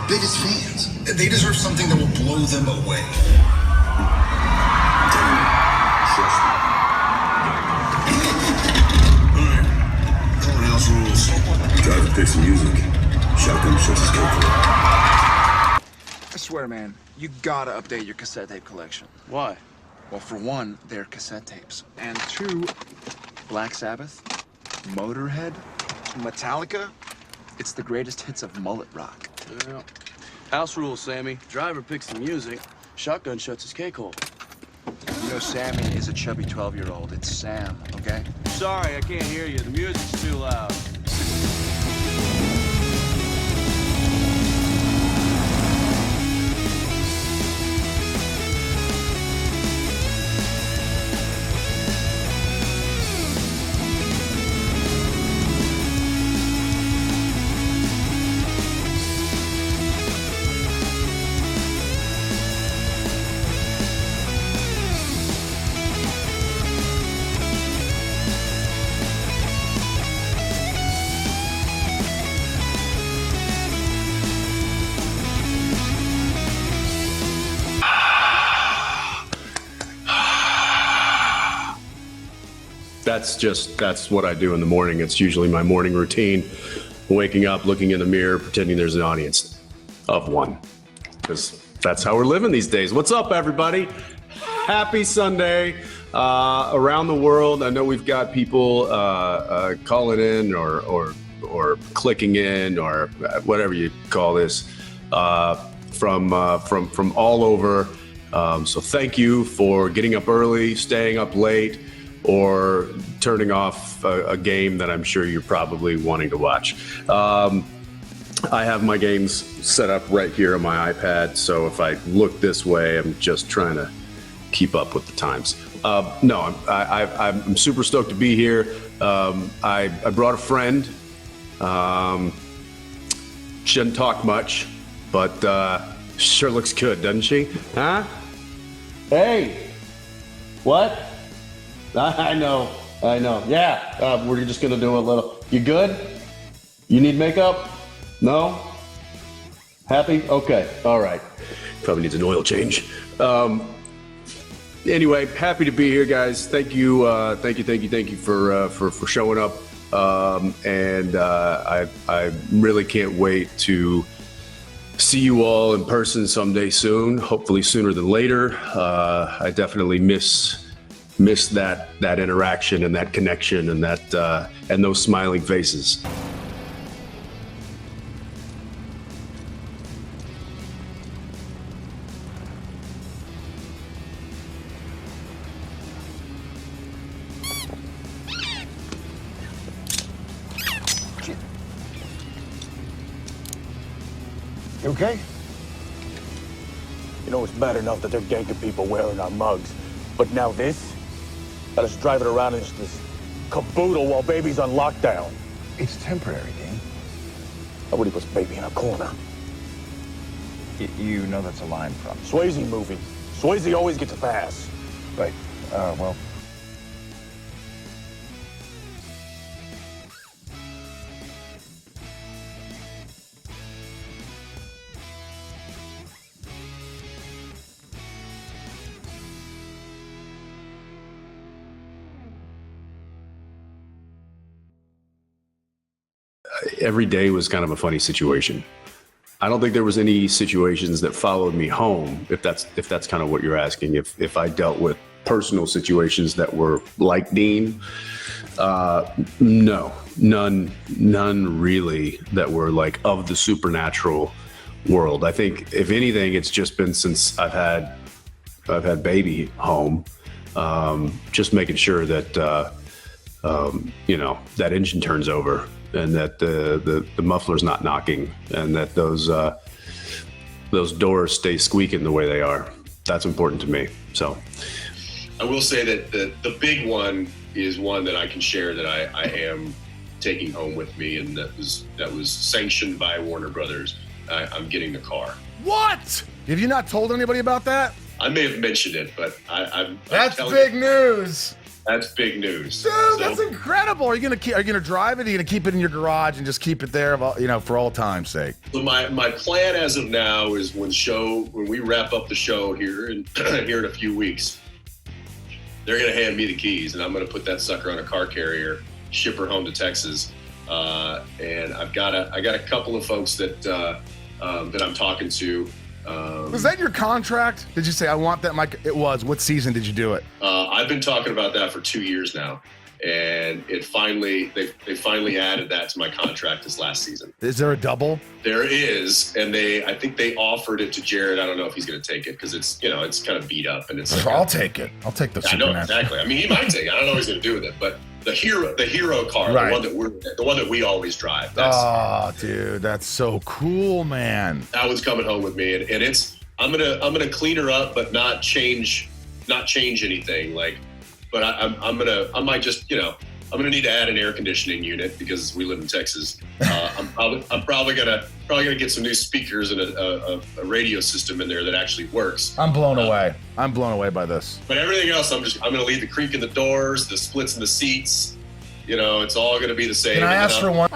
biggest fans. They deserve something that will blow them away. Trust me. Alright. Calling house rules. Driver picks the music. Shotgun shuts his gate. I swear, man, you gotta update your cassette tape collection. Why? Well, for one, they're cassette tapes. And two, Black Sabbath, Motorhead, Metallica. It's the greatest hits of mullet rock. Yeah. House rules, Sammy. Driver picks the music. Shotgun shuts his cake hole. You know, Sammy is a chubby 12-year-old. It's Sam, okay? Sorry, I can't hear you. The music's too loud. That's what I do in the morning. It's usually my morning routine. Waking up, looking in the mirror, pretending there's an audience of one. Because that's how we're living these days. What's up, everybody? Happy Sunday. Around the world, I know we've got people calling in or clicking in or whatever you call this from all over. So thank you for getting up early, staying up late, or turning off a game that I'm sure you're probably wanting to watch. I have my games set up right here on my iPad, so if I look this way, I'm just trying to keep up with the times. No, I'm super stoked to be here. I brought a friend. She doesn't talk much, but sure looks good, doesn't she? Huh? Hey! What? I know. Yeah, we're just gonna do a little. You good? You need makeup? No? Happy? Okay, all right. Probably needs an oil change. Anyway, happy to be here, guys. Thank you for showing up. I really can't wait to see you all in person someday soon. Hopefully sooner than later. I definitely miss that interaction and that connection and that and those smiling faces. You okay? You know, it's bad enough that they're ganking people wearing our mugs, but now this? Got us driving around in this caboodle while baby's on lockdown. It's temporary, Dean. Nobody puts baby in a corner. You know that's a line from Swayze movie. Swayze always gets a pass. Right. Well. Every day was kind of a funny situation. I don't think there was any situations that followed me home, if that's kind of what you're asking. If I dealt with personal situations that were like Dean, no, none really that were like of the supernatural world. I think if anything, it's just been since I've had baby home, just making sure that that engine turns over, and that the muffler's not knocking, and that those doors stay squeaking the way they are. That's important to me. So I will say that the big one is one that I can share that I am taking home with me, and that was sanctioned by Warner Brothers. I'm getting the car. What? Have you not told anybody about that? I may have mentioned it, but I'm That's telling big you, news. That's big news. Dude, So- that's incredible. Are you gonna drive it? Are you gonna keep it in your garage and just keep it there, for all time's sake? So my plan as of now is when we wrap up the show here in a few weeks, they're gonna hand me the keys and I'm gonna put that sucker on a car carrier, ship her home to Texas, and I got a couple of folks that I'm talking to. Was that your contract? Did you say I want that mic? It was. What season did you do it? I've been talking about that for 2 years now, and they finally added that to my contract this last season. Is there a double? There is, and I think they offered it to Jared. I don't know if he's going to take it because it's kind of beat up and it's. I'll take it. I'll take the. I know exactly. I mean, he might take it. I don't know what he's going to do with it, but the hero car, right. the one that we always drive. Dude, that's so cool, man. That one's coming home with me, and it's. I'm gonna clean her up, but not change anything. But I might just I'm gonna need to add an air conditioning unit because we live in Texas. I'm probably gonna get some new speakers and a radio system in there that actually works. I'm blown away. I'm blown away by this. But everything else, I'm gonna leave the creak in the doors, the splits in the seats. It's all gonna be the same. Can I ask for one?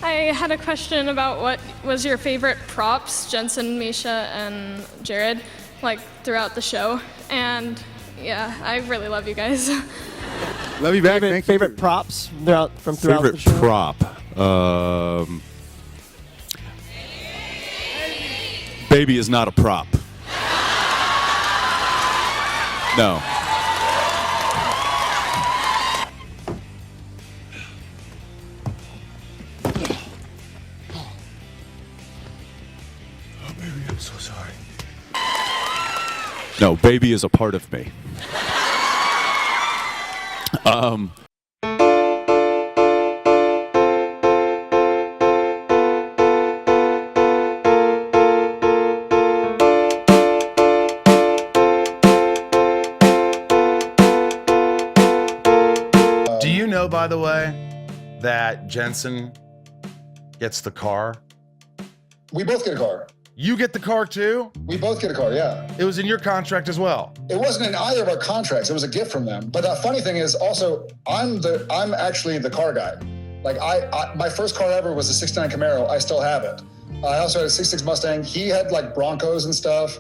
I had a question about what was your favorite props, Jensen, Misha, and Jared, throughout the show. And yeah, I really love you guys. Love you back. Favorite props throughout the show? Favorite prop. Baby is not a prop. No. I'm so sorry. No, baby is a part of me. Do you know, by the way, that Jensen gets the car? We both get a car. You get the car too? We both get a car, yeah. It was in your contract as well. It wasn't in either of our contracts. It was a gift from them. But the funny thing is also, I'm actually the car guy. My first car ever was a 69 Camaro. I still have it. I also had a 66 Mustang. He had Broncos and stuff.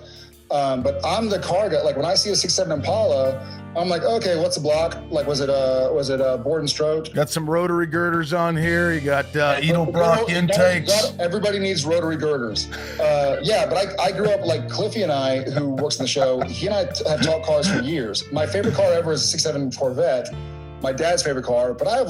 But I'm the car guy. When I see a 67 Impala, I'm like, okay, what's the block? Was it a board and stroke? Got some rotary girders on here. You got Edelbrock intakes. Everybody needs rotary girders. Yeah, but I grew up Cliffy and I, who works in the show, he and I have talked cars for years. My favorite car ever is a 67 Corvette, my dad's favorite car, but I have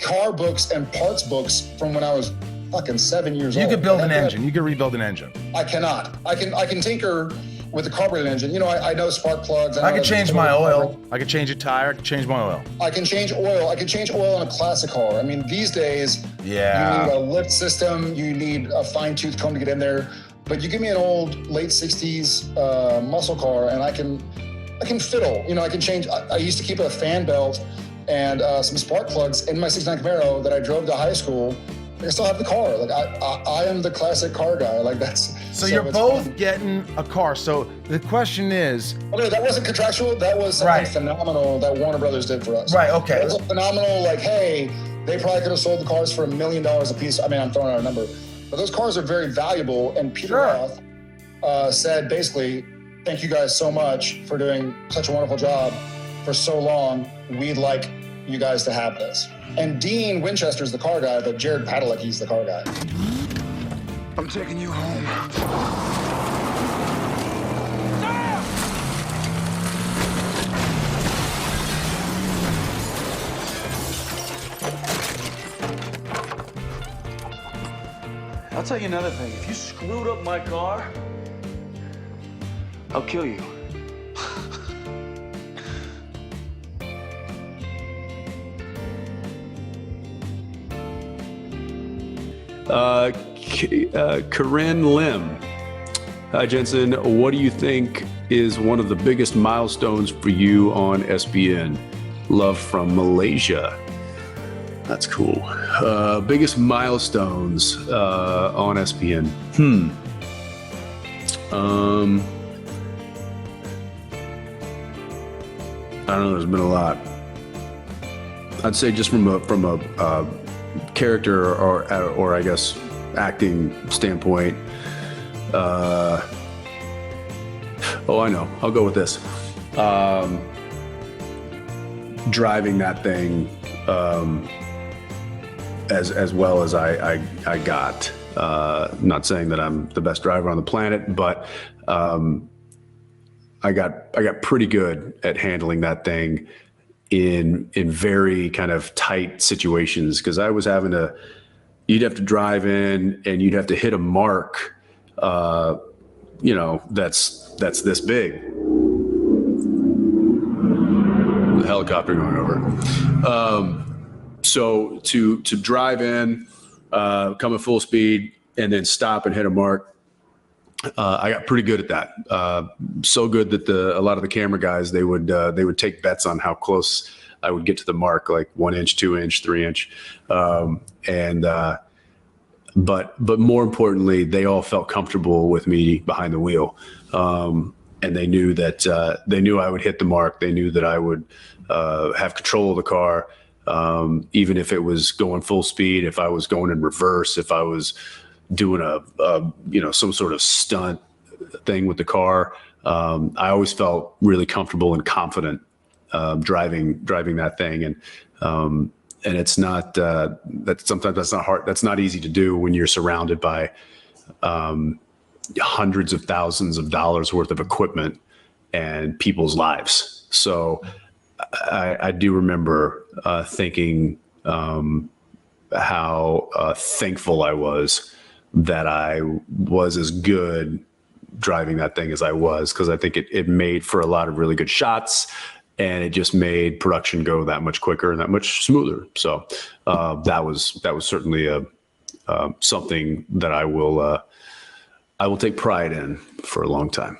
car books and parts books from when I was fucking 7 years old. You could build an engine. You could rebuild an engine. I cannot. I can tinker with the carbureted engine. I know spark plugs. I could change my oil. I could change a tire. I could change my oil. I can change oil. I can change oil in a classic car. I mean, these days, yeah, you need a lift system. You need a fine-tooth comb to get in there. But you give me an old late 60s muscle car, and I can fiddle. I can change. I used to keep a fan belt and some spark plugs in my 69 Camaro that I drove to high school. I still have the car. I am the classic car guy. That's. So you're both getting a car. So the question is. Okay, that wasn't contractual. That was something phenomenal that Warner Brothers did for us. Right. Okay. It was a phenomenal. Hey, they probably could have sold the cars for $1 million a piece. I mean, I'm throwing out a number, but those cars are very valuable. And Peter Roth said basically, "Thank you guys so much for doing such a wonderful job for so long. We'd like you guys to have this." And Dean Winchester's the car guy, but Jared Padalecki's the car guy. I'm taking you home. I'll tell you another thing. If you screwed up my car, I'll kill you. Corinne Lim. Hi, Jensen. What do you think is one of the biggest milestones for you on SPN? Love from Malaysia. That's cool. Biggest milestones on SPN. don't know. There's been a lot. I'd say just from a character or I guess acting standpoint. Oh, I know. I'll go with this. Driving that thing as well as I got. Not saying that I'm the best driver on the planet, but I got pretty good at handling that thing in very kind of tight situations, because I was having to. You'd have to drive in and you'd have to hit a mark, you know, that's this big. The helicopter going over. So to drive in, come at full speed, and then stop and hit a mark, I got pretty good at that. So good that a lot of the camera guys, they would take bets on how close I would get to the mark, like 1 inch, 2 inch, 3 inch, but more importantly, they all felt comfortable with me behind the wheel, and they knew that they knew I would hit the mark. They knew that I would have control of the car, even if it was going full speed, if I was going in reverse, if I was doing some sort of stunt thing with the car. I always felt really comfortable and confident driving that thing, and it's not that sometimes that's not hard. That's not easy to do when you're surrounded by hundreds of thousands of dollars worth of equipment and people's lives. So I do remember thinking how thankful I was that I was as good driving that thing as I was, because I think it made for a lot of really good shots, and it just made production go that much quicker and that much smoother. So that was certainly something that I will take pride in for a long time.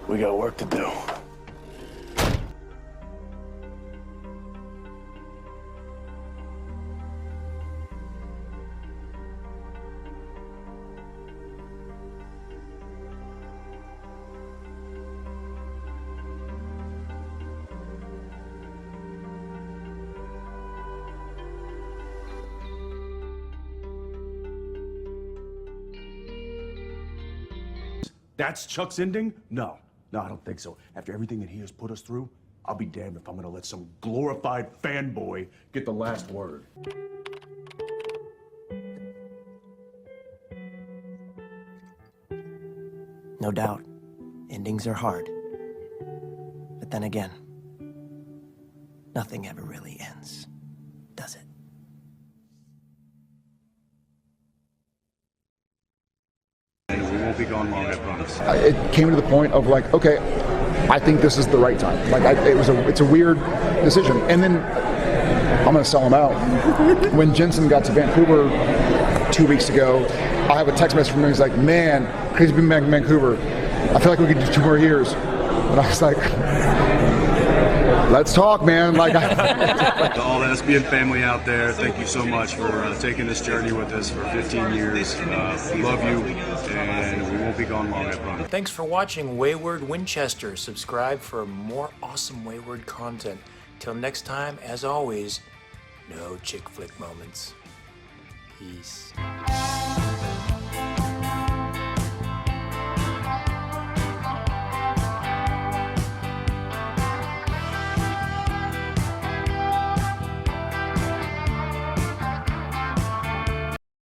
We got work to do. That's Chuck's ending? No, I don't think so. After everything that he has put us through, I'll be damned if I'm gonna let some glorified fanboy get the last word. No doubt, endings are hard. But then again, nothing ever really ends, does it? We won't be gone long, I promise. It came to the point of like, okay, I think this is the right time. Like, it's a weird decision. And then I'm going to sell him out. When Jensen got to Vancouver 2 weeks ago, I have a text message from him. He's like, man, crazy being back in Vancouver. I feel like we could do 2 more years. And I was like, let's talk, man. Like, To all the SPN family out there, thank you so much for taking this journey with us for 15 years. We love you, and we won't be gone long, I promise. Thanks for watching Wayward Winchester. Subscribe for more awesome Wayward content. Till next time, as always, no chick flick moments. Peace.